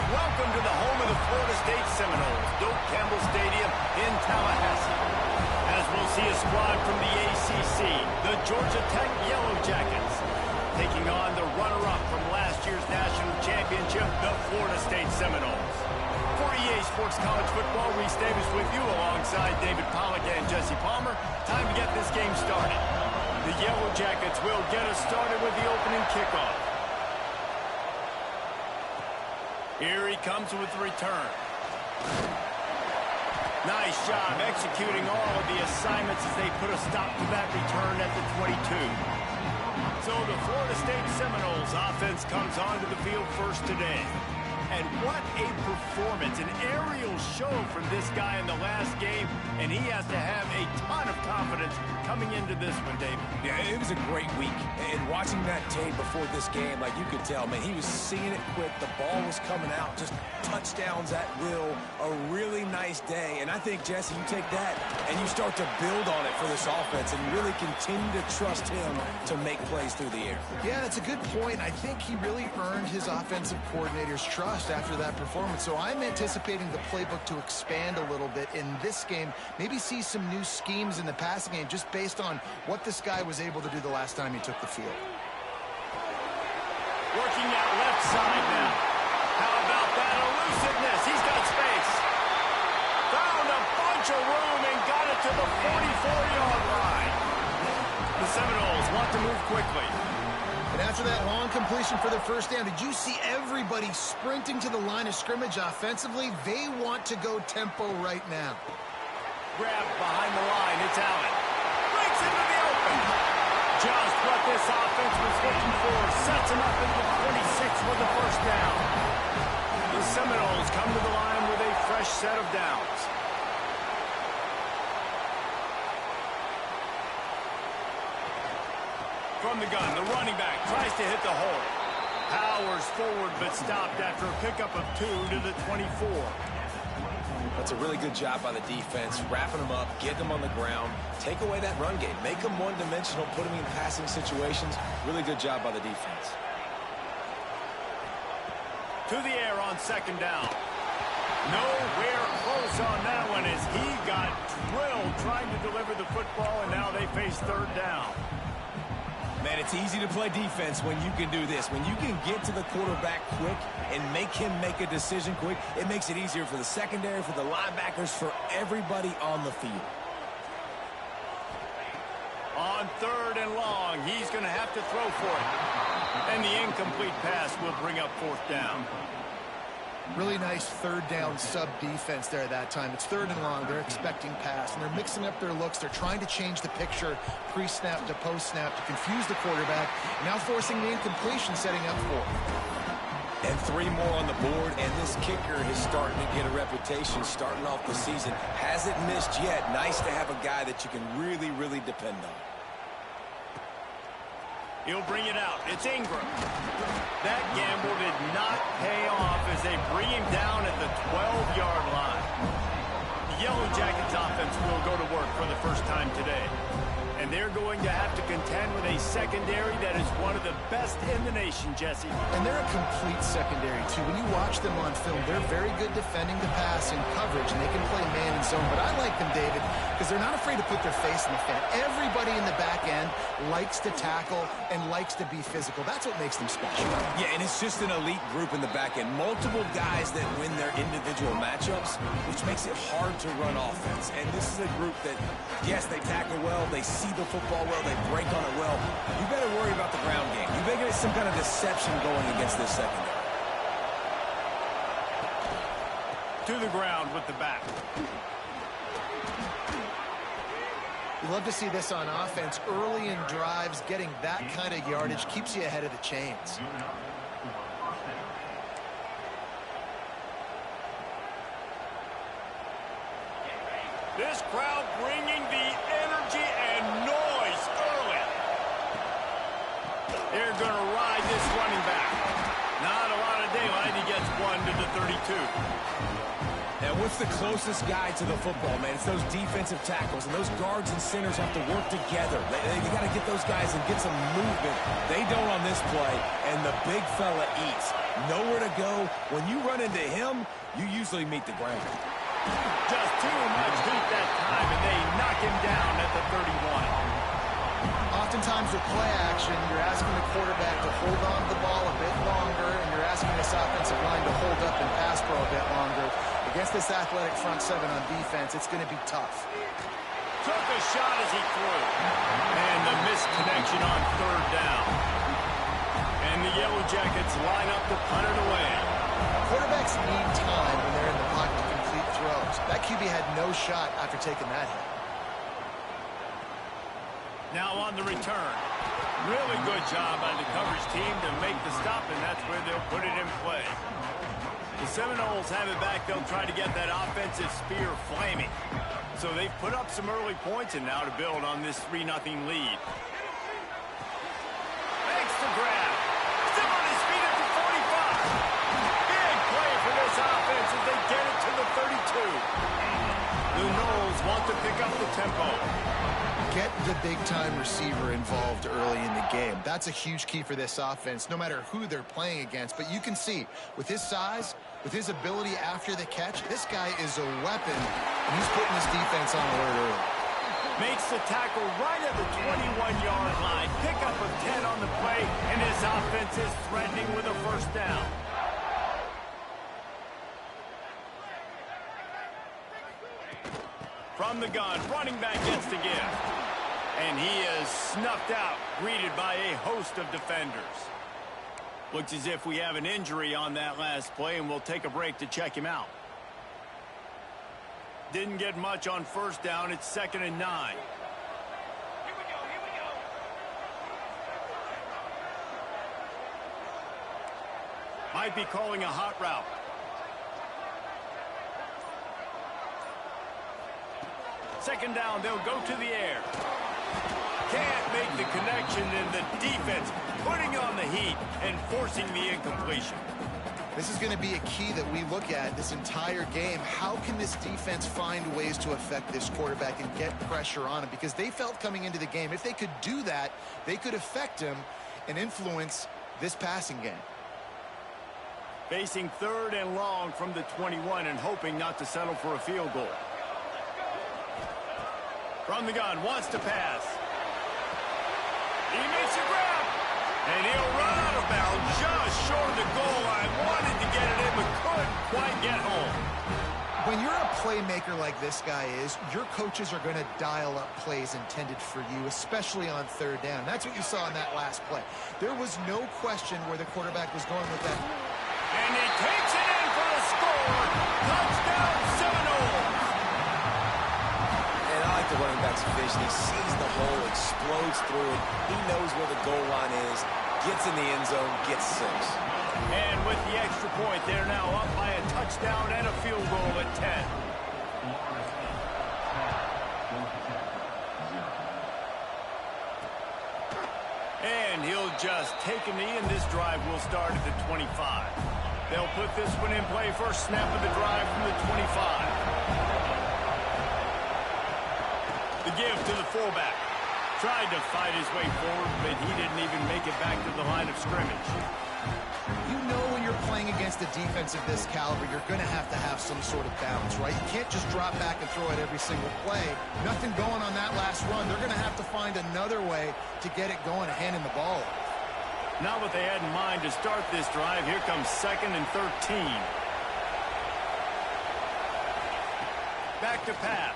Welcome to the home of the Florida State Seminoles, Doak Campbell Stadium in Tallahassee. As we'll see a squad from the ACC, the Georgia Tech Yellow Jackets, taking on the runner-up from last year's national championship, the Florida State Seminoles. For EA Sports College Football, Reese Davis with you alongside David Pollack and Jesse Palmer. Time to get this game started. The Yellow Jackets will get us started with the opening kickoff. Here he comes with the return. Nice job executing all of the assignments as they put a stop to that return at the 22. So the Florida State Seminoles offense comes onto the field first today. And what a performance, an aerial show from this guy in the last game, and he has to have a ton of confidence coming into this one, David. Yeah, it was a great week, and watching that tape before this game, like you could tell, man, he was seeing it quick, the ball was coming out, just touchdowns at will, a really nice day, and I think, Jesse, you take that and you start to build on it for this offense and really continue to trust him to make plays through the air. Yeah, that's a good point. I think he really earned his offensive coordinator's trust after that performance. So I'm anticipating the playbook to expand a little bit in this game. Maybe see some new schemes in the passing game just based on what this guy was able to do the last time he took the field. Working that left side now. How about that elusiveness? He's got space. Found a bunch of room and got it to the 44-yard line. The Seminoles want to move quickly. And after that long completion for the first down, did you see everybody sprinting to the line of scrimmage offensively? They want to go tempo right now. Grab behind the line. It's Allen. Breaks into the open. Just what this offense was looking for. Sets him up into the 26 with the first down. The Seminoles come to the line with a fresh set of downs. From the gun, the running back tries to hit the hole. Powers forward, but stopped after a pickup of 2 to the 24. That's a really good job by the defense, wrapping them up, getting them on the ground, take away that run game, make them one-dimensional, put them in passing situations. Really good job by the defense. To the air on second down. Nowhere close on that one as he got drilled trying to deliver the football, and now they face third down. Man, it's easy to play defense when you can do this. When you can get to the quarterback quick and make him make a decision quick, it makes it easier for the secondary, for the linebackers, for everybody on the field. On third and long, he's going to have to throw for it. And the incomplete pass will bring up fourth down. Really nice third down sub defense there that time. It's third and long. They're expecting pass, and they're mixing up their looks. They're trying to change the picture pre-snap to post-snap to confuse the quarterback. Now forcing the incompletion, setting up for it. And 3 more on the board, and this kicker is starting to get a reputation starting off the season. Hasn't missed yet. Nice to have a guy that you can really, really depend on. He'll bring it out. It's Ingram. That gamble did not pay off as they bring him down at the 12-yard line. The Yellow Jackets offense will go to work for the first time today. And they're going to have to contend with a secondary that is one of the best in the nation, Jesse. And they're a complete secondary, too. When you watch them on film, they're very good defending the pass and coverage, and they can play man and zone. But I like them, David, because they're not afraid to put their face in the fan. Everybody in the back end likes to tackle and likes to be physical. That's what makes them special. Yeah, and it's just an elite group in the back end. Multiple guys that win their individual matchups, which makes it hard to run offense. And this is a group that, yes, they tackle well, they see the football well, they break on it well. You better worry about the ground game. You better get some kind of deception going against this secondary. To the ground with the back. You love to see this on offense. Early in drives, getting that kind of yardage keeps you ahead of the chains. This crowd bringing the energy and noise early. They're going to ride this running back. Not a lot of daylight. He gets 1 to the 32. And what's the closest guy to the football, man? It's those defensive tackles, and those guards and centers have to work together. They got to get those guys and get some movement. They don't on this play, and the big fella eats. Nowhere to go. When you run into him, you usually meet the ground. Just too much heat that time, and they knock him down at the 31. Oftentimes with play action, you're asking the quarterback to hold on to the ball a bit longer, and you're asking this offensive line to hold up and pass pro a bit longer. Against this athletic front seven on defense, it's going to be tough. Took a shot as he threw. And the missed connection on third down. And the Yellow Jackets line up to punt it away. Quarterbacks need time when they're in the pocket to complete throws. That QB had no shot after taking that hit. Now on the return. Really good job by the coverage team to make the stop, and that's where they'll put it in play. The Seminoles have it back. They'll try to get that offensive spear flaming. So they've put up some early points, and now to build on this 3-0 lead. Makes the grab. Still on his feet at the 45. Big play for this offense as they get it to the 32. The Noles want to pick up the tempo. Get the big-time receiver involved early in the game. That's a huge key for this offense, no matter who they're playing against. But you can see, with his size, with his ability after the catch, this guy is a weapon, and he's putting this defense on alert early. Makes the tackle right at the 21-yard line. Pickup of 10 on the play, and his offense is threatening with a first down. From the gun, running back gets the gift. And he is snuffed out, greeted by a host of defenders. Looks as if we have an injury on that last play, and we'll take a break to check him out. Didn't get much on first down. It's 2nd and 9. Here we go. Might be calling a hot route. Second down, they'll go to the air. Can't make the connection, and the defense putting on the heat and forcing the incompletion. This is going to be a key that we look at this entire game. How can this defense find ways to affect this quarterback and get pressure on him? Because they felt coming into the game, if they could do that, they could affect him and influence this passing game. Facing 3rd and long from the 21 and hoping not to settle for a field goal. From the gun, wants to pass. He makes a grab. And he'll run out of bounds just short of the goal line. Wanted to get it in, but couldn't quite get home. When you're a playmaker like this guy is, your coaches are going to dial up plays intended for you, especially on 3rd down. That's what you saw in that last play. There was no question where the quarterback was going with that. And he takes it in for the score. Touchdown, Seminoles. And I like the running back's vision. He sees the hole, explodes through it. He knows where the goal line is, gets in the end zone, gets 6. And with the extra point, they're now up by a touchdown and a field goal at 10. And he'll just take a knee, and this drive will start at the 25. They'll put this one in play. First snap of the drive from the 25. The give to the fullback. Tried to fight his way forward, but he didn't even make it back to the line of scrimmage. You know when you're playing against a defense of this caliber, you're going to have some sort of balance, right? You can't just drop back and throw it every single play. Nothing going on that last run. They're going to have to find another way to get it going and handing the ball off. Not what they had in mind to start this drive. Here comes 2nd and 13. Back to pass.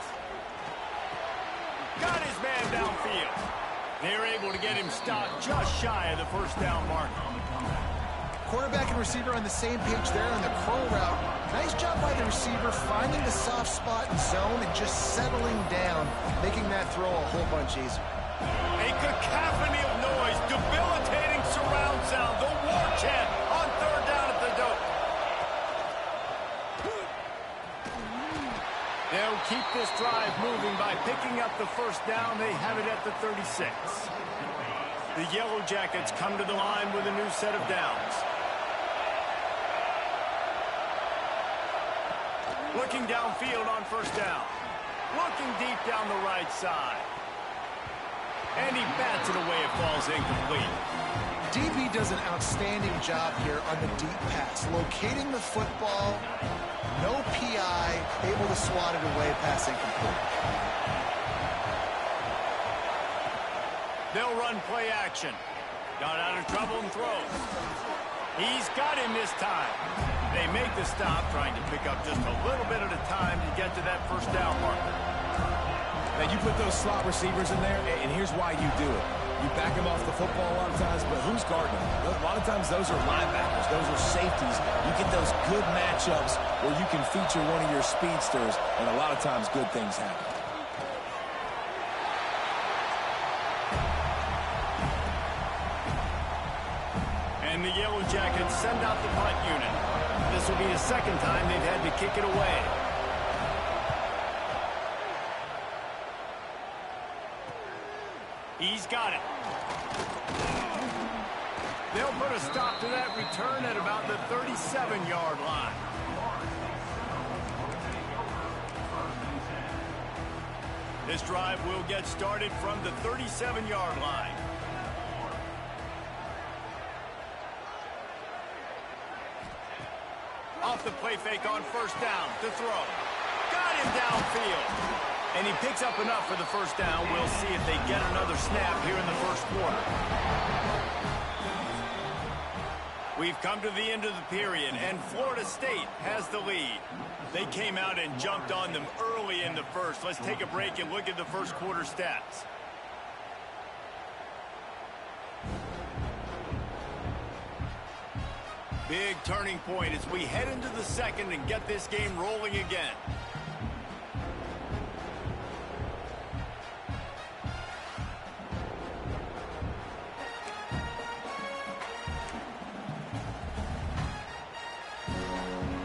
Got his man downfield. They're able to get him stopped just shy of the first down mark. Quarterback and receiver on the same page there on the curl route. Nice job by the receiver finding the soft spot and zone and just settling down, making that throw a whole bunch easier. A cacophony of noise, debilitating surround sound, the war chant on 3rd down at the dope. They'll keep this drive moving by picking up the first down. They have it at the 36. The Yellow Jackets come to the line with a new set of downs. Looking downfield on first down. Looking deep down the right side. And he bats it away. It falls incomplete. DB does an outstanding job here on the deep pass. Locating the football, no PI, able to swat it away, pass incomplete. They'll run play action. Got out of trouble and throws. He's got him this time. They make the stop, trying to pick up just a little bit at a time to get to that first down marker. Now, you put those slot receivers in there, and here's why you do it. You back them off the football a lot of times, but who's guarding them? A lot of times those are linebackers. Those are safeties. You get those good matchups where you can feature one of your speedsters, and a lot of times good things happen. And the Yellow Jackets send out the punt unit. This will be the second time they've had to kick it away. He's got it. They'll put a stop to that return at about the 37-yard line. This drive will get started from the 37-yard line. Off the play fake on first down to throw. Got him downfield. And he picks up enough for the first down. We'll see if they get another snap here in the first quarter. We've come to the end of the period, and Florida State has the lead. They came out and jumped on them early in the first. Let's take a break and look at the first quarter stats. Big turning point as we head into the second and get this game rolling again.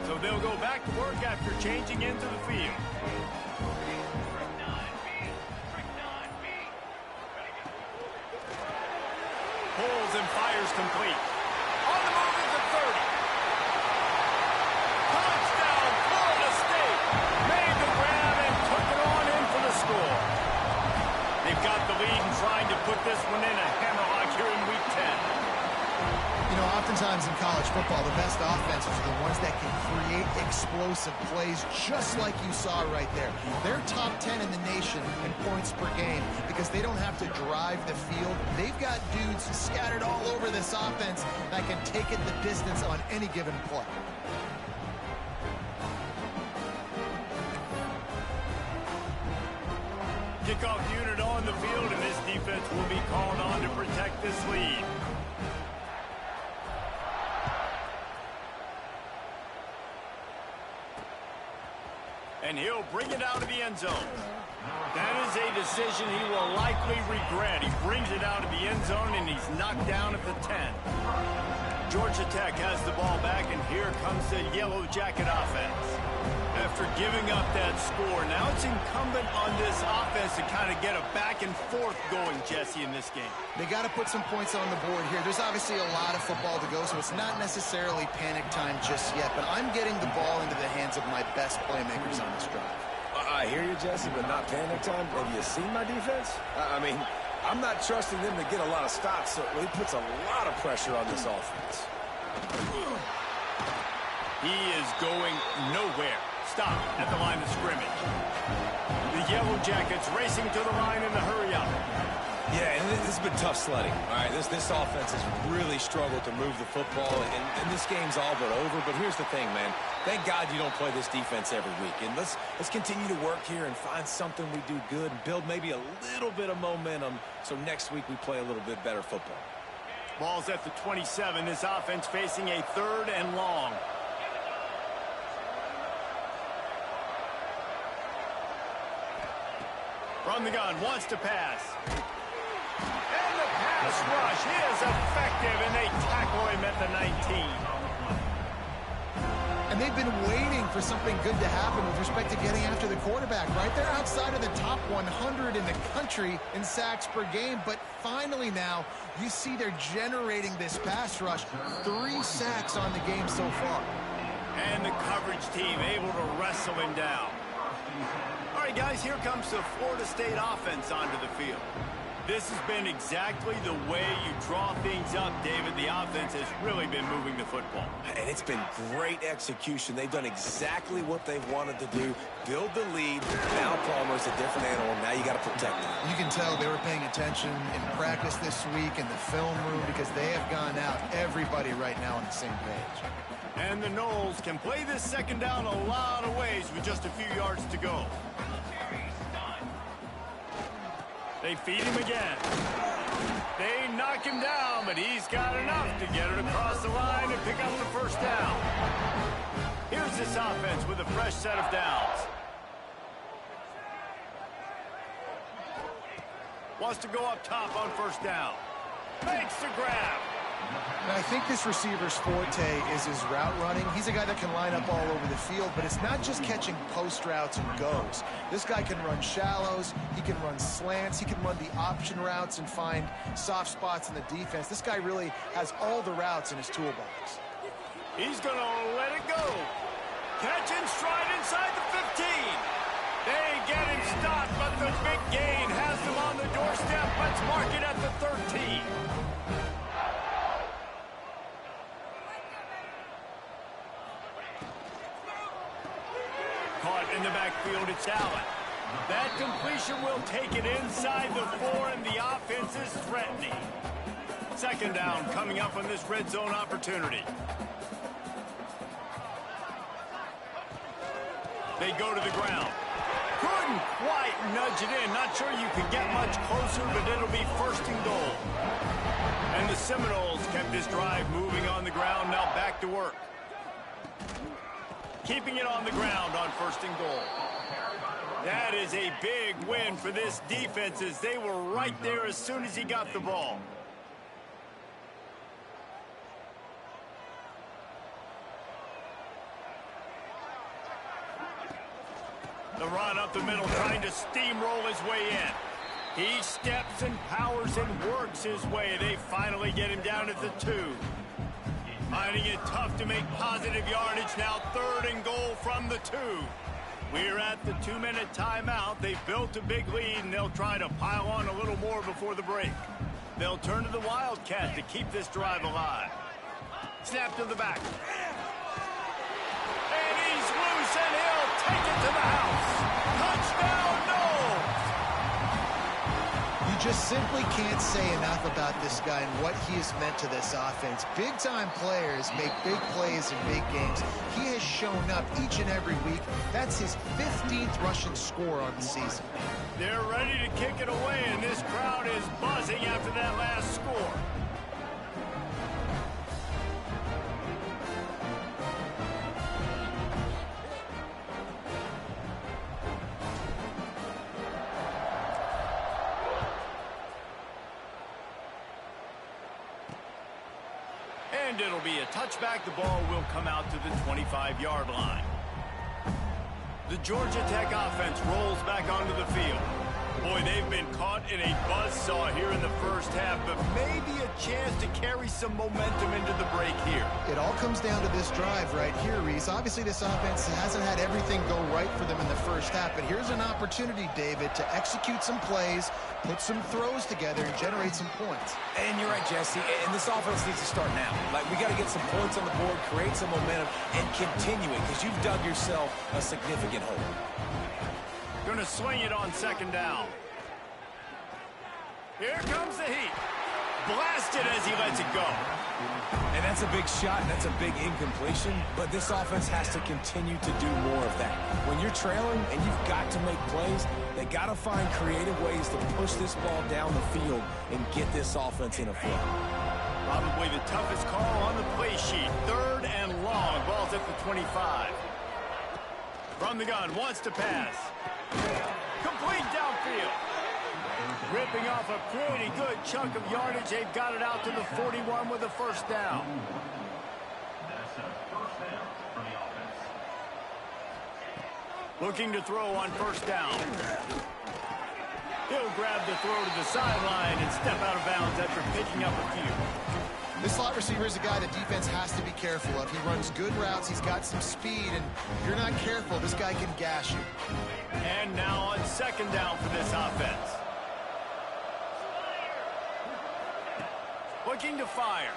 So they'll go back to work after changing into the field. Pulls and fires complete. On the move is the 30. Touchdown, Florida State. Made the grab and took it on in for the score. They've got the lead and trying to put this one in a hammerlock here in Week 10. You know, oftentimes in college football, the best offenses are the ones that can create explosive plays just like you saw right there. They're top 10 in the nation in points per game because they don't have to drive the field. They've got dudes scattered all over this offense that can take it the distance on any given play. Kickoff unit on the field, and this defense will be called on to protect this lead. And he'll bring it out of the end zone. That is a decision he will likely regret. He brings it out of the end zone, and he's knocked down at the 10. Georgia Tech has the ball back, and here comes the Yellow Jacket offense. After giving up that score, now it's incumbent on this offense to kind of get a back and forth going, Jesse, in this game. They got to put some points on the board here. There's obviously a lot of football to go, so it's not necessarily panic time just yet, but I'm getting the ball into the hands of my best playmakers on this drive. I hear you, Jesse, but not panic time. Have you seen my defense? I mean, I'm not trusting them to get a lot of stops, so he puts a lot of pressure on this offense. He is going nowhere. Stop at the line of scrimmage. The Yellow Jackets racing to the line in the hurry up. Yeah, and this has been tough sledding. All right, this offense has really struggled to move the football, and this game's all but over. But here's the thing, man. Thank God you don't play this defense every week. And let's continue to work here and find something we do good and build maybe a little bit of momentum so next week we play a little bit better football. Ball's at the 27. This offense facing a 3rd and long. From the gun, wants to pass. And the pass rush is effective, and they tackle him at the 19. And they've been waiting for something good to happen with respect to getting after the quarterback, right? They're outside of the top 100 in the country in sacks per game, but finally now you see they're generating this pass rush. 3 sacks on the game so far. And the coverage team able to wrestle him down. All right, guys, here comes the Florida State offense onto the field. This has been exactly the way you draw things up, David. The offense has really been moving the football. And it's been great execution. They've done exactly what they've wanted to do. Build the lead. Now Palmer's a different animal. Now you got to protect him. You can tell they were paying attention in practice this week in the film room because they have gone out, everybody right now on the same page. And the Noles can play this second down a lot of ways with just a few yards to go. They feed him again. They knock him down, but he's got enough to get it across the line and pick up the first down. Here's this offense with a fresh set of downs. Wants to go up top on first down. Makes the grab. And I think this receiver's forte is his route running. He's a guy that can line up all over the field, but it's not just catching post routes and goes. This guy can run shallows, he can run slants, he can run the option routes and find soft spots in the defense. This guy really has all the routes in his toolbox. He's going to let it go. Catch and stride inside the 15. They get him stopped, but the big gain has them on the doorstep. Let's mark it at the 13. Caught in the backfield, it's Allen. That completion will take it inside the 4, and the offense is threatening. Second down coming up on this red zone opportunity. They go to the ground. Couldn't quite nudge it in. Not sure you could get much closer, but it'll be first and goal. And the Seminoles kept this drive moving on the ground. Now back to work. Keeping it on the ground on first and goal. That is a big win for this defense as they were right there as soon as he got the ball. The run up the middle, trying to steamroll his way in. He steps and powers and works his way. They finally get him down at the 2. Finding it tough to make positive yardage. Now third and goal from the 2. We're at the 2-minute timeout. They've built a big lead, and they'll try to pile on a little more before the break. They'll turn to the Wildcat to keep this drive alive. Snap to the back. And he's loose, and he'll take it to the house. Touchdown, Noles! You just simply can't say enough about this guy and what he has meant to this offense. Big-time players make big plays in big games. He has shown up each and every week. That's his 15th rushing score on the season. They're ready to kick it away, and this crowd is buzzing after that last score. And it'll be a touchback. The ball will come out to the 25-yard line. The Georgia Tech offense rolls back onto the field. Boy, they've been caught in a buzzsaw here in the first half, but maybe a chance to carry some momentum into the break here. It all comes down to this drive right here, Reese. Obviously, this offense hasn't had everything go right for them in the first half, but here's an opportunity, David, to execute some plays, put some throws together, and generate some points. And you're right, Jesse, and this offense needs to start now. Like, we got to get some points on the board, create some momentum, and continue it, because you've dug yourself a significant hole. Going to swing it on second down. Here comes the heat. Blasted as he lets it go. And that's a big shot, and that's a big incompletion, but this offense has to continue to do more of that. When you're trailing and you've got to make plays, they got to find creative ways to push this ball down the field and get this offense in a flow. Probably the toughest call on the play sheet. Third and long. Ball's at the 25. From the gun, wants to pass. Complete downfield. Ripping off a pretty good chunk of yardage. They've got it out to the 41 with a first down. Looking to throw on first down. He'll grab the throw to the sideline and step out of bounds after picking up a few. This slot receiver is a guy the defense has to be careful of. He runs good routes. He's got some speed, and if you're not careful, this guy can gash you. And now on second down for this offense. Looking to fire.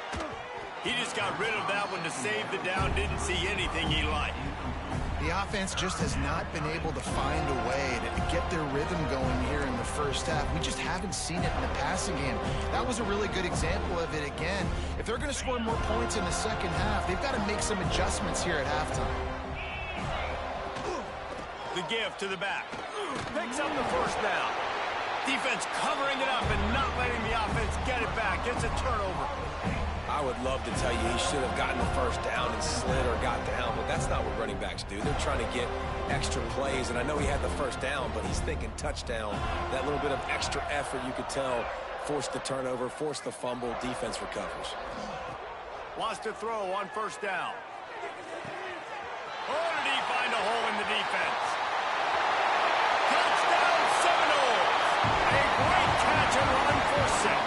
He just got rid of that one to save the down. Didn't see anything he liked. The offense just has not been able to find a way to get their rhythm going here in the first half. We just haven't seen it in the passing game. That was a really good example of it again. If they're going to score more points in the second half, they've got to make some adjustments here at halftime. The give to the back. Picks up the first down. Defense covering it up and not letting the offense get it back. Gets a turnover. I would love to tell you he should have gotten the first down and slid or got down, but that's not what running backs do. They're trying to get extra plays, and I know he had the first down, but he's thinking touchdown. That little bit of extra effort, you could tell, forced the turnover, forced the fumble. Defense recovers. Wants to throw on first down. Oh, did he find a hole in the defense? Touchdown Seminoles! A great catch and run for 6.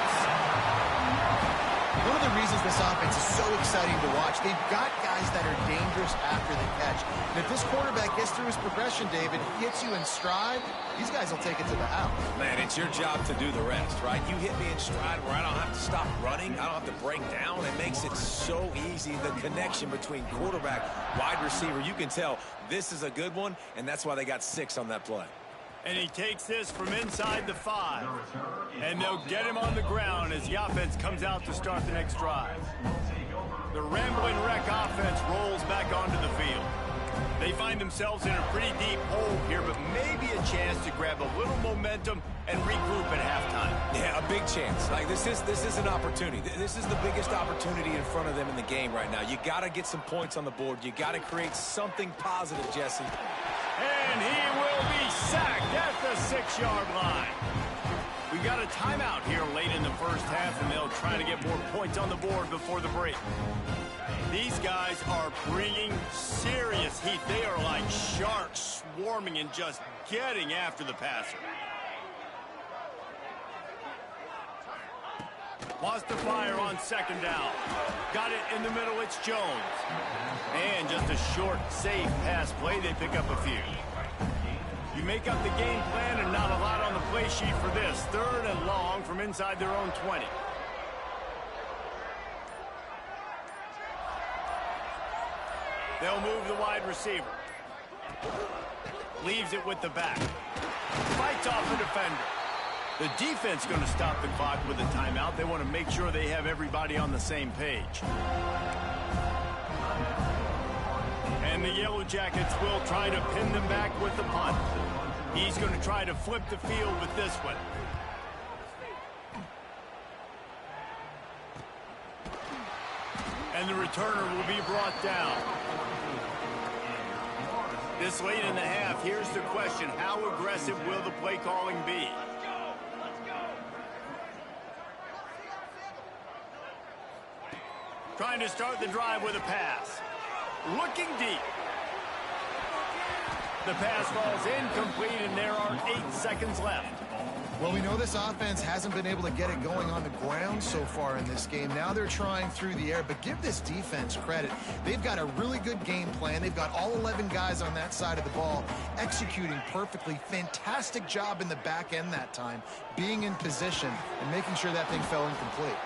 One of the reasons this offense is so exciting to watch, they've got guys that are dangerous after the catch. And if this quarterback gets through his progression, David, hits you in stride, these guys will take it to the house. Man, it's your job to do the rest, right? You hit me in stride where I don't have to stop running. I don't have to break down. It makes it so easy. The connection between quarterback, wide receiver, you can tell this is a good one, and that's why they got 6 on that play. And he takes this from inside the 5. And they'll get him on the ground as the offense comes out to start the next drive. The Rambling Wreck offense rolls back onto the field. They find themselves in a pretty deep hole here, but maybe a chance to grab a little momentum and regroup at halftime. Yeah, a big chance. Like this is an opportunity. This is the biggest opportunity in front of them in the game right now. You got to get some points on the board. You got to create something positive, Jesse. And he will be sacked at the 6-yard line. We got a timeout here late in the first half, and they'll try to get more points on the board before the break. These guys are bringing serious heat. They are like sharks swarming and just getting after the passer. Wants to fire on second down. Got it in the middle, it's Jones. And just a short, safe pass play, they pick up a few. You make up the game plan and not a lot on the play sheet for this. 3rd and long from inside their own 20. They'll move the wide receiver. Leaves it with the back. Fights off the defender. The defense going to stop the clock with a timeout. They want to make sure they have everybody on the same page. And the Yellow Jackets will try to pin them back with the punt. He's going to try to flip the field with this one. And the returner will be brought down. This late in the half, here's the question. How aggressive will the play calling be? Trying to start the drive with a pass. Looking deep. The pass falls incomplete, and there are 8 seconds left. Well, we know this offense hasn't been able to get it going on the ground so far in this game. Now they're trying through the air, but give this defense credit. They've got a really good game plan. They've got all 11 guys on that side of the ball executing perfectly. Fantastic job in the back end that time, being in position and making sure that thing fell incomplete.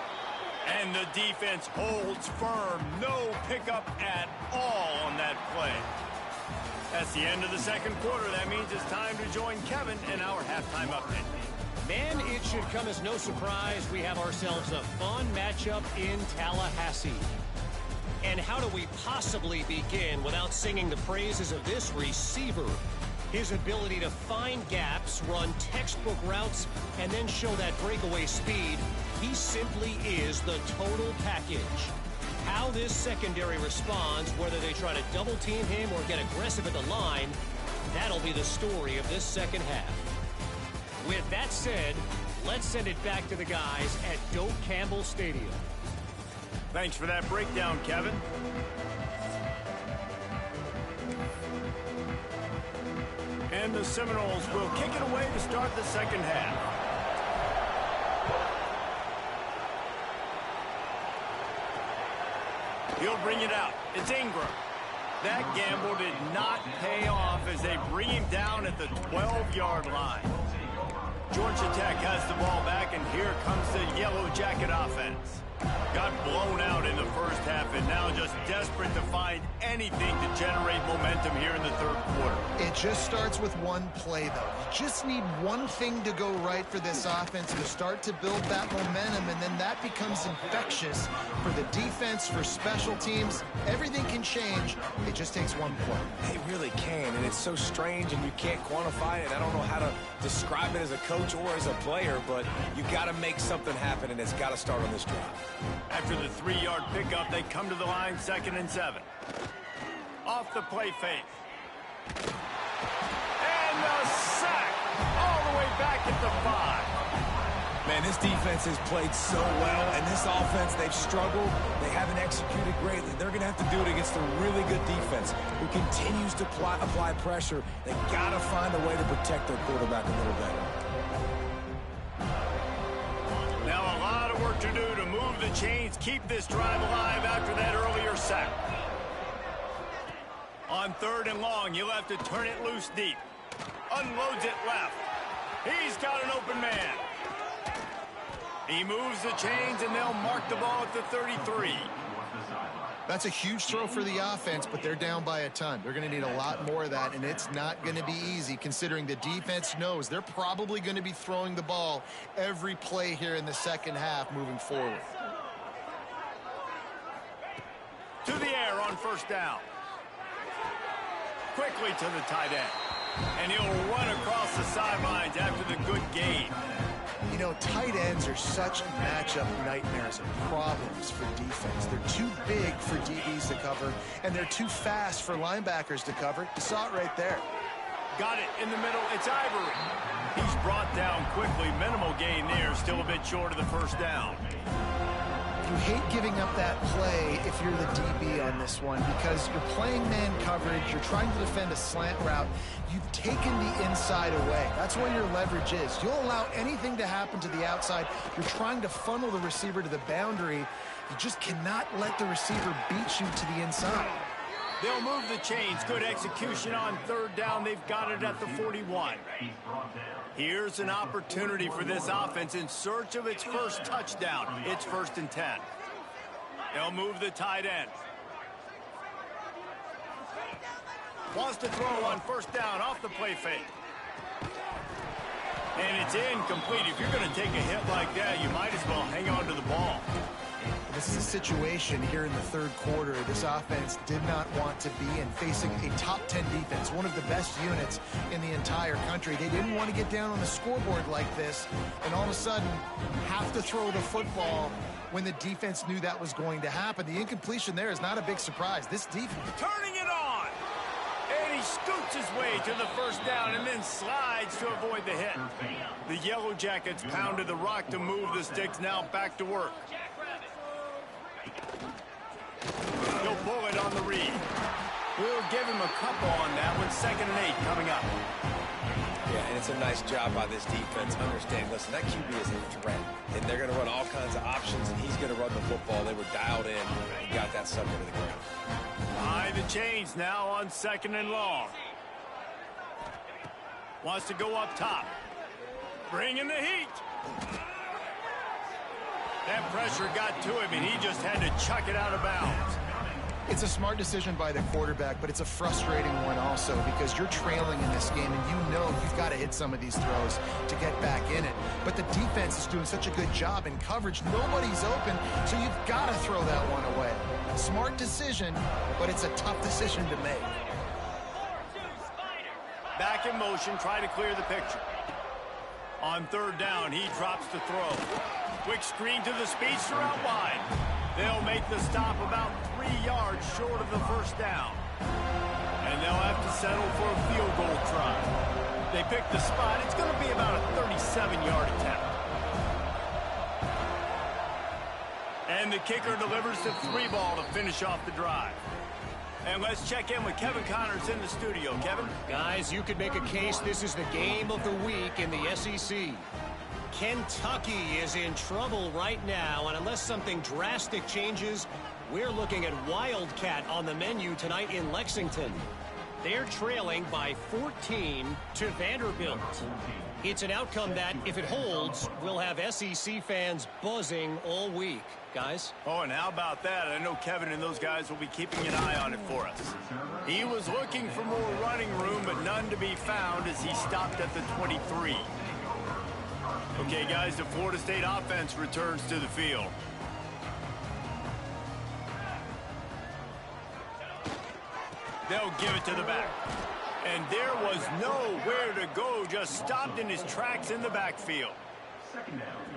And the defense holds firm. No pickup at all on that play. That's the end of the second quarter. That means it's time to join Kevin in our halftime update. Man, it should come as no surprise we have ourselves a fun matchup in Tallahassee. And how do we possibly begin without singing the praises of this receiver? His ability to find gaps, run textbook routes, and then show that breakaway speed. He simply is the total package. How this secondary responds, whether they try to double team him or get aggressive at the line, that'll be the story of this second half. With that said, let's send it back to the guys at Doak Campbell Stadium. Thanks for that breakdown, Kevin. And the Seminoles will kick it away to start the second half. He'll bring it out. It's Ingram. That gamble did not pay off as they bring him down at the 12-yard line. Georgia Tech has the ball back, and here comes the Yellow Jacket offense. Got blown out in the first half and now just desperate to find anything to generate momentum here in the third quarter. It just starts with one play, though. You just need one thing to go right for this offense to start to build that momentum, and then that becomes infectious for the defense, for special teams. Everything can change. It just takes one play. It really can, and it's so strange, and you can't quantify it. I don't know how to describe it as a coach or as a player, but you got to make something happen, and it's got to start on this drive. After the 3-yard pickup, they come to the line, 2nd and 7. Off the play fake. And the sack all the way back at the 5. Man, this defense has played so well, and this offense, they've struggled. They haven't executed greatly. They're going to have to do it against a really good defense who continues to apply pressure. They got to find a way to protect their quarterback a little better. Now a lot of work to do to move the chains, keep this drive alive after that earlier sack. On 3rd and long, you'll have to turn it loose deep. Unloads it left. He's got an open man. He moves the chains, and they'll mark the ball at the 33. That's a huge throw for the offense, but they're down by a ton. They're going to need a lot more of that, and it's not going to be easy considering the defense knows they're probably going to be throwing the ball every play here in the second half moving forward. To the air on 1st down. Quickly to the tight end. And he'll run across the sidelines after the good gain. You know, tight ends are such matchup nightmares and problems for defense. They're too big for DBs to cover, and they're too fast for linebackers to cover. You saw it right there. Got it in the middle. It's Ivory. He's brought down quickly. Minimal gain there. Still a bit short of the 1st down. You hate giving up that play if you're the DB on this one because you're playing man coverage. You're trying to defend a slant route. You've taken the inside away. That's where your leverage is. You'll allow anything to happen to the outside. You're trying to funnel the receiver to the boundary. You just cannot let the receiver beat you to the inside. They'll move the chains. Good execution on 3rd down. They've got it at the 41. Here's an opportunity for this offense in search of its first touchdown. It's 1st and 10. They'll move the tight end. Wants to throw on 1st down off the play fake. And it's incomplete. If you're going to take a hit like that, you might as well hang on to the ball. This is a situation here in the 3rd quarter this offense did not want to be in, facing a top 10 defense, one of the best units in the entire country. They didn't want to get down on the scoreboard like this, and all of a sudden have to throw the football when the defense knew that was going to happen. The incompletion there is not a big surprise. This defense Turning it on. And he scoots his way to the 1st down and then slides to avoid the hit. The Yellow Jackets pounded the rock to move the sticks. Now back to work. He'll pull it on the read. We'll give him a couple on that one. 2nd and 8 coming up. Yeah, and it's a nice job by this defense understanding, listen, that QB is a threat, and they're going to run all kinds of options, and he's going to run the football. They were dialed in and got that sucker to the ground. Behind the chains now on 2nd and long. Wants to go up top. Bringing the heat. That pressure got to him, and he just had to chuck it out of bounds. It's a smart decision by the quarterback, but it's a frustrating one also because you're trailing in this game, and you know you've got to hit some of these throws to get back in it. But the defense is doing such a good job in coverage. Nobody's open, so you've got to throw that one away. Smart decision, but it's a tough decision to make. Back in motion, try to clear the picture. On 3rd down, he drops to throw. Quick screen to the speedster out wide. They'll make the stop about 3 yards short of the 1st down. And they'll have to settle for a field goal try. They pick the spot. It's going to be about a 37-yard attempt. And the kicker delivers the 3-ball to finish off the drive. And let's check in with Kevin Connors in the studio. Kevin? Guys, you could make a case this is the game of the week in the SEC. Kentucky is in trouble right now, and unless something drastic changes, we're looking at Wildcat on the menu tonight in Lexington. They're trailing by 14 to Vanderbilt. It's an outcome that, if it holds, will have SEC fans buzzing all week. Guys? Oh, and how about that? I know Kevin and those guys will be keeping an eye on it for us. He was looking for more running room, but none to be found as he stopped at the 23. Okay, guys, the Florida State offense returns to the field. They'll give it to the back. And there was nowhere to go, just stopped in his tracks in the backfield.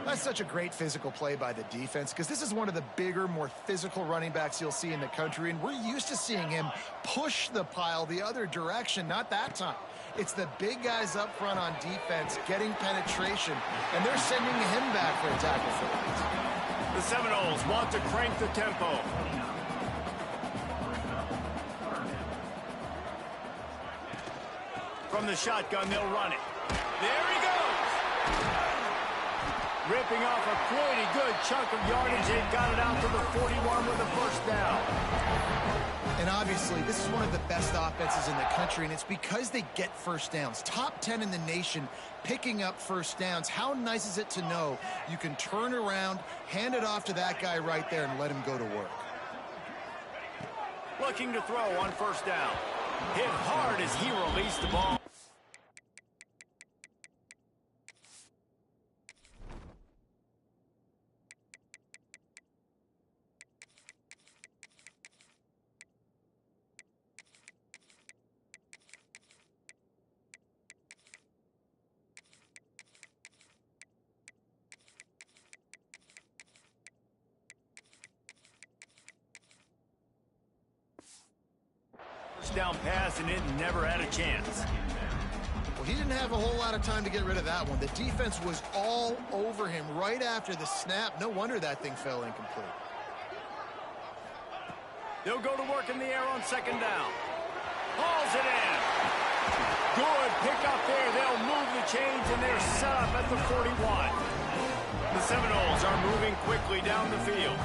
That's such a great physical play by the defense, because this is one of the bigger, more physical running backs you'll see in the country, and we're used to seeing him push the pile the other direction. Not that time. It's the big guys up front on defense getting penetration, and they're sending him back for a tackle for it. The Seminoles want to crank the tempo. From the shotgun, they'll run it. There he goes! Ripping off a pretty good chunk of yardage. They've got it out to the 41 with a first down. And obviously, this is one of the best offenses in the country, and it's because they get first downs. Top 10 in the nation picking up first downs. How nice is it to know you can turn around, hand it off to that guy right there, and let him go to work. Looking to throw on first down. Hit hard as he released the ball. Down pass, and it never had a chance. Well, he didn't have a whole lot of time to get rid of that one. The defense was all over him right after the snap. No wonder that thing fell incomplete. They'll go to work in the air on second down. Hauls it in. Good pick up there. They'll move the chains, and they're set up at the 41. The Seminoles are moving quickly down the field.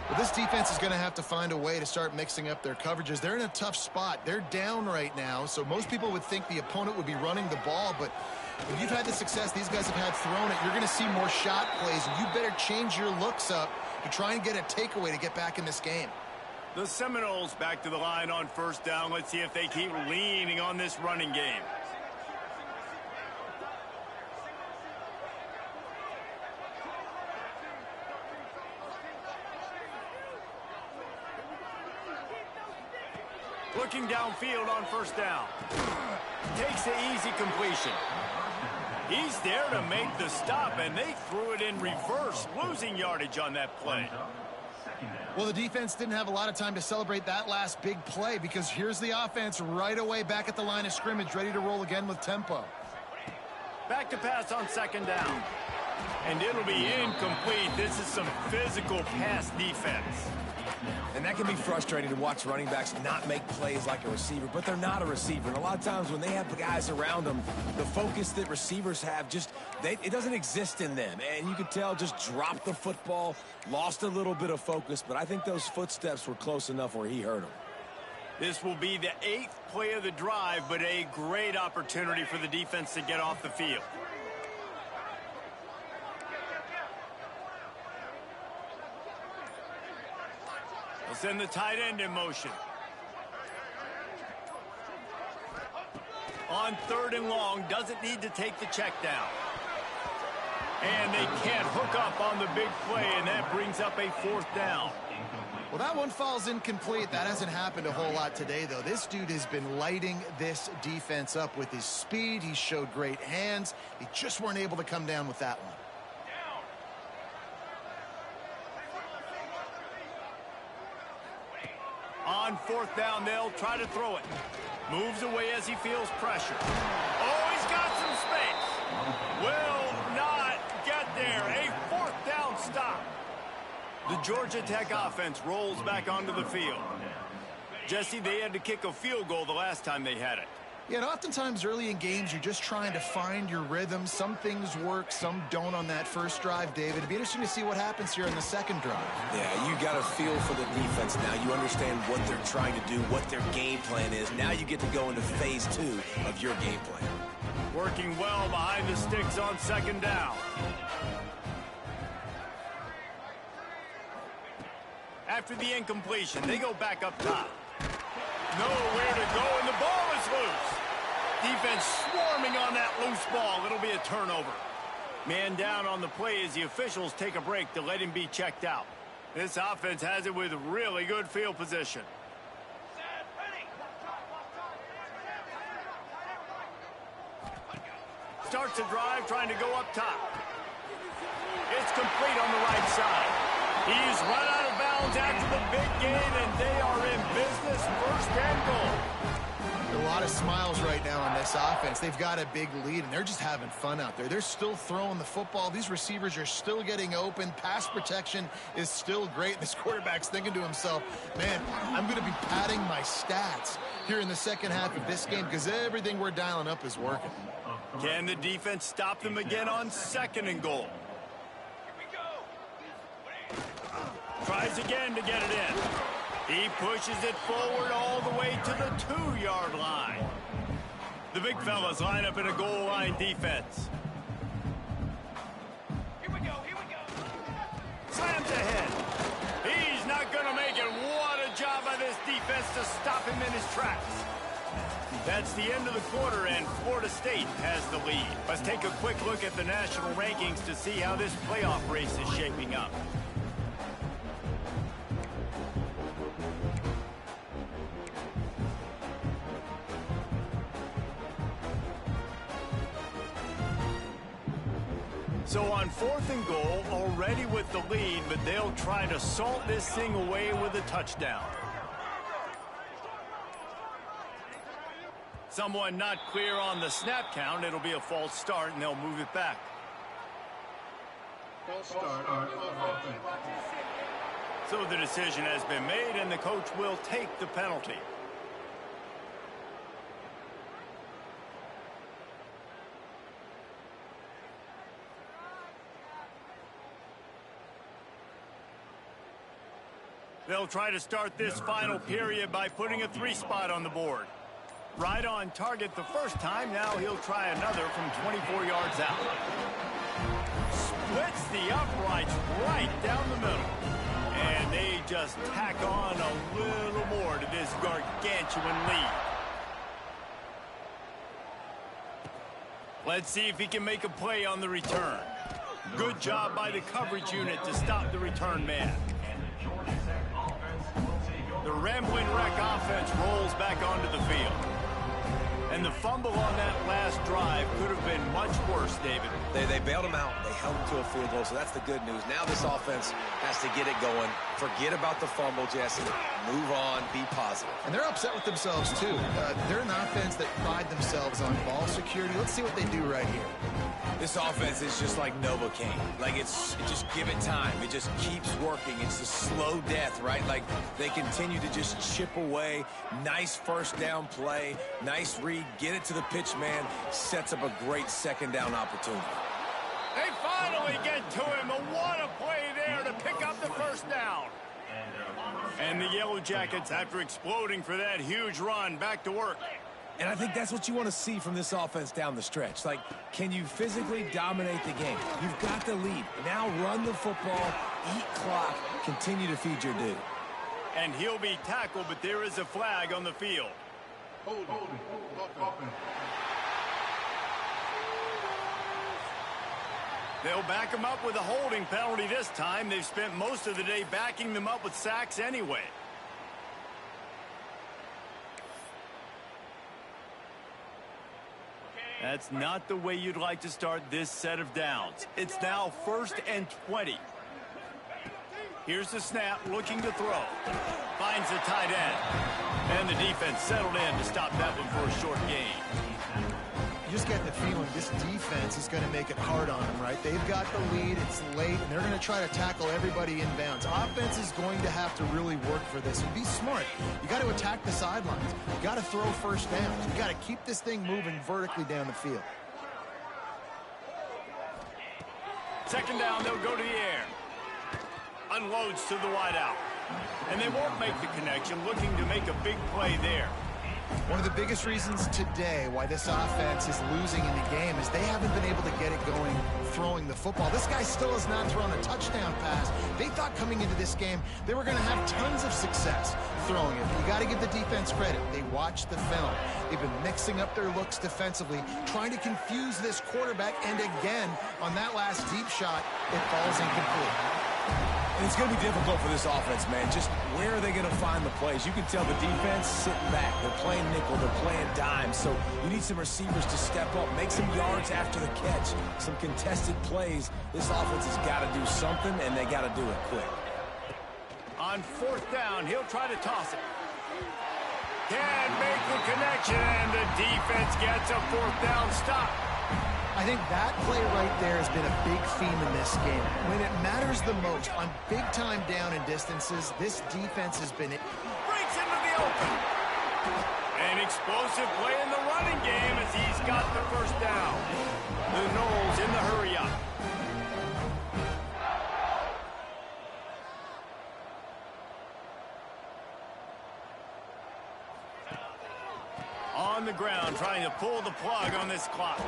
Well, this defense is going to have to find a way to start mixing up their coverages. They're in a tough spot. They're down right now, so most people would think the opponent would be running the ball, but when you've had the success these guys have had throwing it, you're going to see more shot plays, and you better change your looks up to try and get a takeaway to get back in this game. The Seminoles back to the line on first down. Let's see if they keep leaning on this running game. Looking downfield on first down. Takes the easy completion. He's there to make the stop, and they threw it in reverse, losing yardage on that play. Well, the defense didn't have a lot of time to celebrate that last big play, because here's the offense right away back at the line of scrimmage, ready to roll again with tempo. Back to pass on second down. And it'll be incomplete. This is some physical pass defense. And that can be frustrating to watch running backs not make plays like a receiver, but they're not a receiver. And a lot of times when they have the guys around them, the focus that receivers have it doesn't exist in them. And you could tell just dropped the football, lost a little bit of focus, but I think those footsteps were close enough where he heard them. This will be the 8th play of the drive, but a great opportunity for the defense to get off the field. They'll send the tight end in motion. On third and long, doesn't need to take the check down. And they can't hook up on the big play, and that brings up a fourth down. Well, that one falls incomplete. That hasn't happened a whole lot today, though. This dude has been lighting this defense up with his speed. He showed great hands. They just weren't able to come down with that one. On fourth down, they'll try to throw it. Moves away as he feels pressure. Oh, he's got some space. Will not get there. A fourth down stop. The Georgia Tech offense rolls back onto the field. Jesse, they had to kick a field goal the last time they had it. Yeah, and oftentimes early in games, you're just trying to find your rhythm. Some things work, some don't on that first drive, David. It'd be interesting to see what happens here in the second drive. Yeah, you got a feel for the defense now. You understand what they're trying to do, what their game plan is. Now you get to go into phase 2 of your game plan. Working well behind the sticks on second down. After the incompletion, they go back up top. Nowhere to go, and the ball is loose. Defense swarming on that loose ball. It'll be a turnover. Man down on the play as the officials take a break to let him be checked out. This offense has it with really good field position. Starts a drive trying to go up top. It's complete on the right side. He's run out of bounds after the big gain, and they are in business, first and goal. A lot of smiles right now on this offense. They've got a big lead, and they're just having fun out there. They're still throwing the football. These receivers are still getting open. Pass protection is still great. This quarterback's thinking to himself, man, I'm going to be padding my stats here in the second half of this game because everything we're dialing up is working. Can the defense stop them again on second and goal? Tries again to get it in. He pushes it forward all the way to the 2-yard line. The big fellas line up in a goal line defense. Here we go, here we go. Slams ahead. He's not going to make it. What a job by this defense to stop him in his tracks. That's the end of the quarter, and Florida State has the lead. Let's take a quick look at the national rankings to see how this playoff race is shaping up. So on 4th and goal, already with the lead, but they'll try to salt this thing away with a touchdown. Someone not clear on the snap count. It'll be a false start, and they'll move it back. False start on offense. So the decision has been made, and the coach will take the penalty. They'll try to start this final period by putting a 3-spot on the board. Right on target the first time. Now he'll try another from 24 yards out. Splits the uprights right down the middle. And they just tack on a little more to this gargantuan lead. Let's see if he can make a play on the return. Good job by the coverage unit to stop the return man. The Rambling Wreck offense rolls back onto the field. And the fumble on that last drive could have been much worse, David. They bailed him out. They held him to a field goal, so that's the good news. Now this offense has to get it going. Forget about the fumble, Jesse. Move on. Be positive. And they're upset with themselves, too. They're an offense that pride themselves on ball security. Let's see what they do right here. This offense is just like Novocaine. Like, it's just give it time. It just keeps working. It's a slow death, right? Like, they continue to just chip away. Nice first down play. Nice read. Get it to the pitch man. Sets up a great second down opportunity. They finally get to him. What a play there to pick up the first down. And the Yellow Jackets, after exploding for that huge run, back to work. And I think that's what you want to see from this offense down the stretch. Like, can you physically dominate the game? You've got the lead. Now run the football, eat clock, continue to feed your dude. And he'll be tackled, but there is a flag on the field. Hold. They'll back him up with a holding penalty this time. They've spent most of the day backing them up with sacks anyway. That's not the way you'd like to start this set of downs. It's now 1st and 20. Here's the snap, looking to throw. Finds the tight end. And the defense settled in to stop that one for a short gain. You just get the feeling this defense is going to make it hard on them, right? They've got the lead, it's late, and they're going to try to tackle everybody inbounds. Offense is going to have to really work for this and be smart. You got to attack the sidelines. You got to throw first downs. You got to keep this thing moving vertically down the field. Second down, they'll go to the air. Unloads to the wideout. And they won't make the connection, looking to make a big play there. One of the biggest reasons today why this offense is losing in the game is they haven't been able to get it going throwing the football. This guy still has not thrown a touchdown pass. They thought coming into this game they were going to have tons of success throwing it. You got to give the defense credit. They watched the film. They've been mixing up their looks defensively, trying to confuse this quarterback, and again, on that last deep shot, it falls incomplete. And it's going to be difficult for this offense, man. Just where are they going to find the plays? You can tell the defense sitting back. They're playing nickel. They're playing dime. So you need some receivers to step up, make some yards after the catch, some contested plays. This offense has got to do something, and they got to do it quick. On fourth down, he'll try to toss it. Can't make the connection, and the defense gets a fourth down stop. I think that play right there has been a big theme in this game. When it matters the most, on big-time down and distances, this defense has been... Breaks into the open. An explosive play in the running game as he's got the first down. The Knowles in the hurry-up. On the ground, trying to pull the plug on this clock.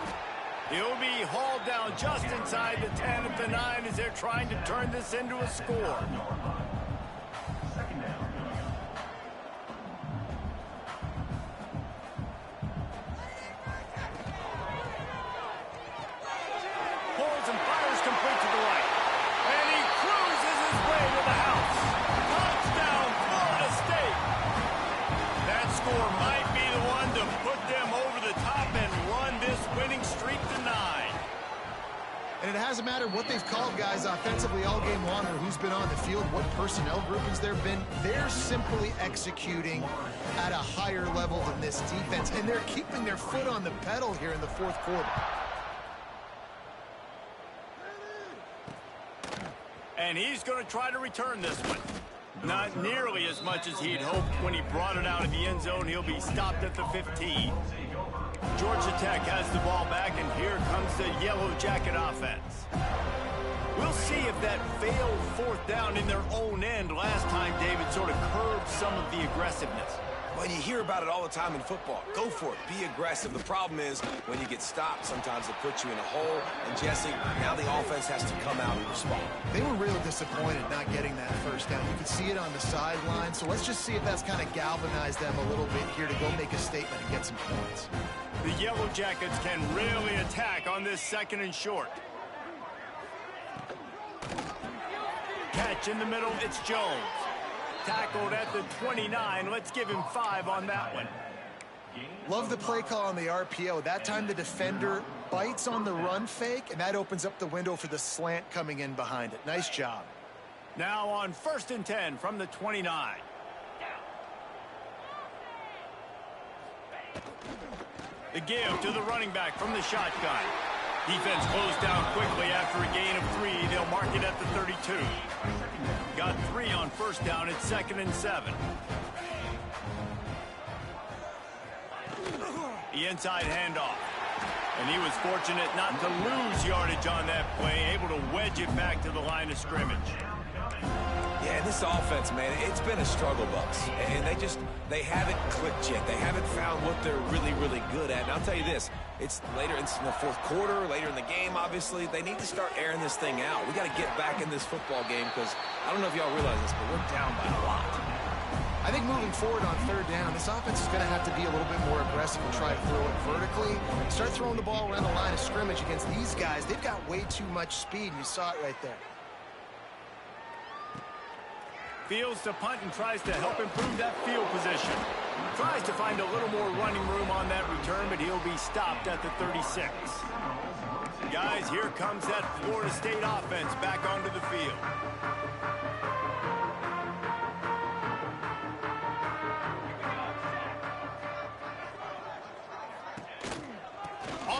He'll be hauled down just inside the 10 of the 9 as they're trying to turn this into a score. Pulls and fires complete to the right. And he cruises his way to the house. Touchdown, Florida State. That score might be the one to put them over the top and run this winning streak to 9. And it hasn't mattered what they've called guys offensively all game long or who's been on the field, what personnel groupings there have been. They're simply executing at a higher level than this defense, and they're keeping their foot on the pedal here in the fourth quarter. And he's going to try to return this one. Not nearly as much as he'd hoped when he brought it out of the end zone. He'll be stopped at the 15. Georgia Tech has the ball back, and here comes the Yellow Jacket offense. We'll see if that failed fourth down in their own end last time, David, sort of curbed some of the aggressiveness. Well, you hear about it all the time in football. Go for it. Be aggressive. The problem is when you get stopped, sometimes it puts you in a hole. And, Jesse, now the offense has to come out and respond. They were really disappointed not getting that first down. You could see it on the sideline. So let's just see if that's kind of galvanized them a little bit here to go make a statement and get some points. The Yellow Jackets can really attack on this second and short. Catch in the middle, it's Jones. Tackled at the 29. Let's give him 5 on that one. Love the play call on the RPO. That time the defender bites on the run fake, and that opens up the window for the slant coming in behind it. Nice job. Now on 1st and 10 from the 29. The give to the running back from the shotgun. Defense closed down quickly after a gain of 3. They'll mark it at the 32. Got 3 on first down. It's 2nd and 7. The inside handoff. And he was fortunate not to lose yardage on that play, able to wedge it back to the line of scrimmage. Yeah, this offense, man, it's been a struggle, Bucks. And they haven't clicked yet. They haven't found what they're really, really good at. And I'll tell you this, it's later, it's in the fourth quarter, later in the game, obviously. They need to start airing this thing out. We got to get back in this football game because I don't know if y'all realize this, but we're down by a lot. I think moving forward on third down, this offense is going to have to be a little bit more aggressive and try to throw it vertically. Start throwing the ball around the line of scrimmage against these guys. They've got way too much speed, and you saw it right there. Fields to punt and tries to help improve that field position. Tries to find a little more running room on that return, but he'll be stopped at the 36. Guys, here comes that Florida State offense back onto the field.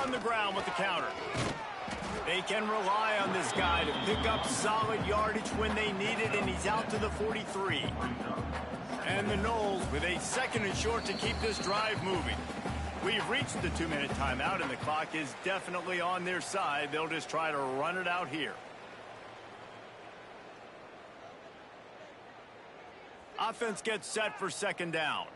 on the ground with the counter. They can rely on this guy to pick up solid yardage when they need it, and he's out to the 43. And the Noles with a 2nd and short to keep this drive moving. We've reached the 2-minute timeout, and the clock is definitely on their side. They'll just try to run it out here. Offense gets set for 2nd down.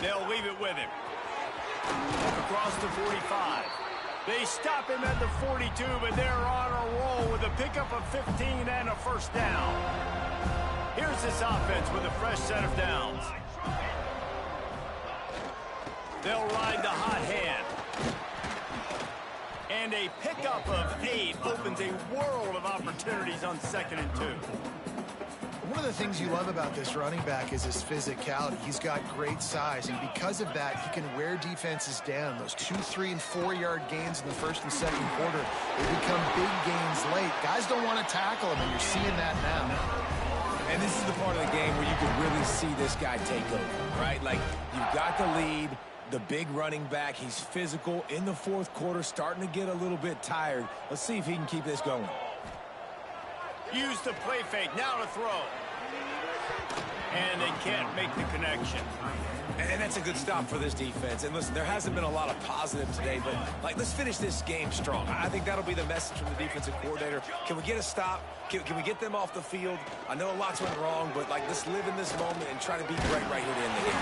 They'll leave it with him. Across the 45. They stop him at the 42, but they're on a roll with a pickup of 15 and a 1st down. Here's this offense with a fresh set of downs. They'll ride the hot hand. And a pickup of 8 opens a world of opportunities on 2nd and 2. One of the things you love about this running back is his physicality. He's got great size, and because of that, he can wear defenses down. Those 2-, 3-, and 4-yard gains in the 1st and 2nd quarter, they become big gains late. Guys don't want to tackle him, and you're seeing that now. And this is the part of the game where you can really see this guy take over, right? Like, you've got the lead, the big running back. He's physical in the 4th quarter, starting to get a little bit tired. Let's see if he can keep this going. Use the play fake, now to throw. And they can't make the connection. And that's a good stop for this defense. And listen, there hasn't been a lot of positive today, but like, let's finish this game strong. I think that'll be the message from the defensive coordinator. Can we get a stop? Can we get them off the field? I know a lot's went wrong, but like, let's live in this moment and try to be great right here to end the game.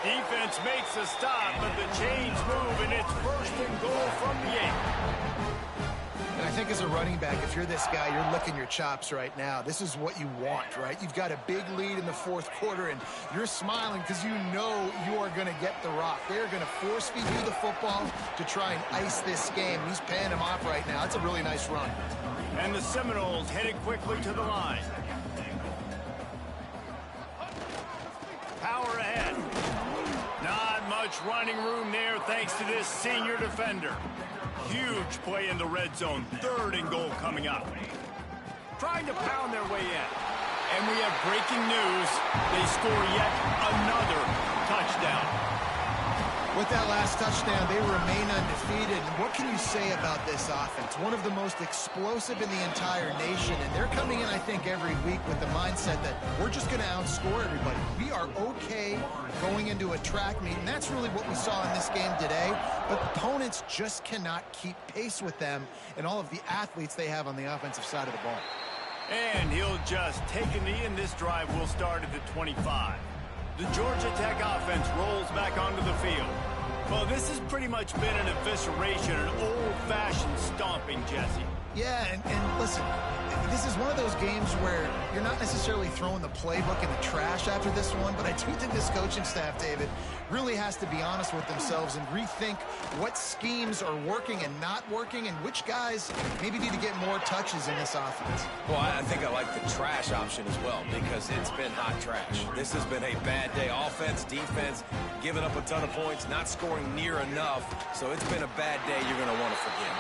Defense makes a stop, but the chains move, and it's 1st and goal from the 8. And I think as a running back, if you're this guy, you're licking your chops right now. This is what you want, right? You've got a big lead in the 4th quarter, and you're smiling because you know you are going to get the rock. They're going to force feed you the football to try and ice this game. He's paying him off right now. It's a really nice run. And the Seminoles headed quickly to the line. Power ahead. Not much running room there thanks to this senior defender. Huge play in the red zone. 3rd and goal coming up. Trying to pound their way in. And we have breaking news. They score yet another touchdown. With that last touchdown, they remain undefeated. And what can you say about this offense? One of the most explosive in the entire nation. And they're coming in, I think, every week with the mindset that we're just going to outscore everybody. We are okay going into a track meet. And that's really what we saw in this game today. But opponents just cannot keep pace with them and all of the athletes they have on the offensive side of the ball. And he'll just take a knee, and this drive will start at the 25. The Georgia Tech offense rolls back onto the field. Well, this has pretty much been an evisceration, an old-fashioned stomping, Jesse. Yeah, and listen, this is one of those games where you're not necessarily throwing the playbook in the trash after this one, but I do think this coaching staff, David, really has to be honest with themselves and rethink what schemes are working and not working and which guys maybe need to get more touches in this offense. Well, I think I like the trash option as well because it's been hot trash. This has been a bad day. Offense, defense, giving up a ton of points, not scoring near enough. So it's been a bad day you're going to want to forget.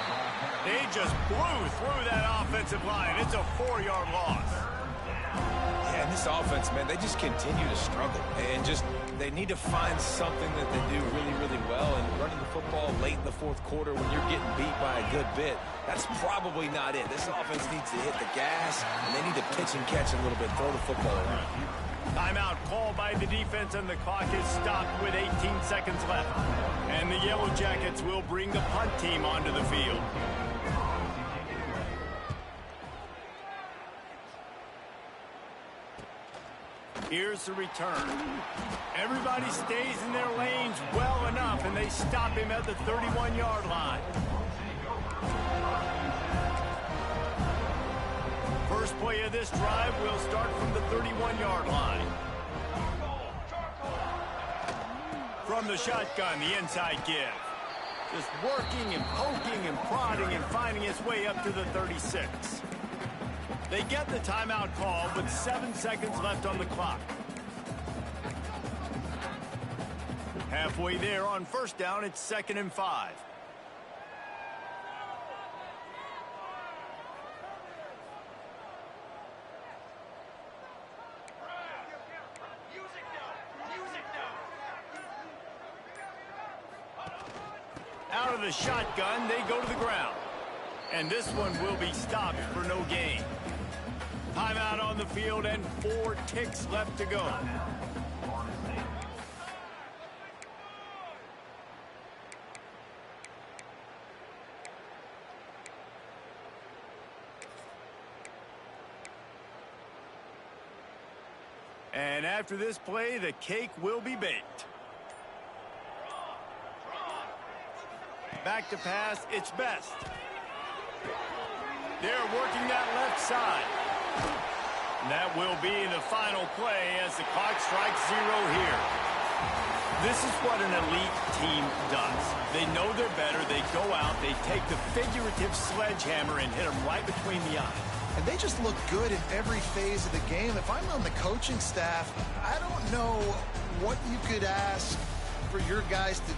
They just blew through that offensive line. It's a 4-yard loss. Yeah, and this offense, man, they just continue to struggle. And just, they need to find something that they do really, really well. And running the football late in the 4th quarter when you're getting beat by a good bit, that's probably not it. This offense needs to hit the gas, and they need to pitch and catch a little bit, throw the football around. Timeout called by the defense, and the clock is stopped with 18 seconds left. And the Yellow Jackets will bring the punt team onto the field. Here's the return. Everybody stays in their lanes well enough, and they stop him at the 31-yard line. First play of this drive will start from the 31-yard line. From the shotgun, the inside give. Just working and poking and prodding and finding his way up to the 36. They get the timeout call with 7 seconds left on the clock. Halfway there on first down, it's 2nd and 5. Out of the shotgun, they go to the ground. And this one will be stopped for no gain. Timeout on the field and 4 ticks left to go. And after this play, the cake will be baked. Back to pass, it's Best. They're working that left side. And that will be the final play as the clock strikes 0 here. This is what an elite team does. They know they're better. They go out, they take the figurative sledgehammer and hit them right between the eyes. And they just look good in every phase of the game. If I'm on the coaching staff, I don't know what you could ask for your guys to do.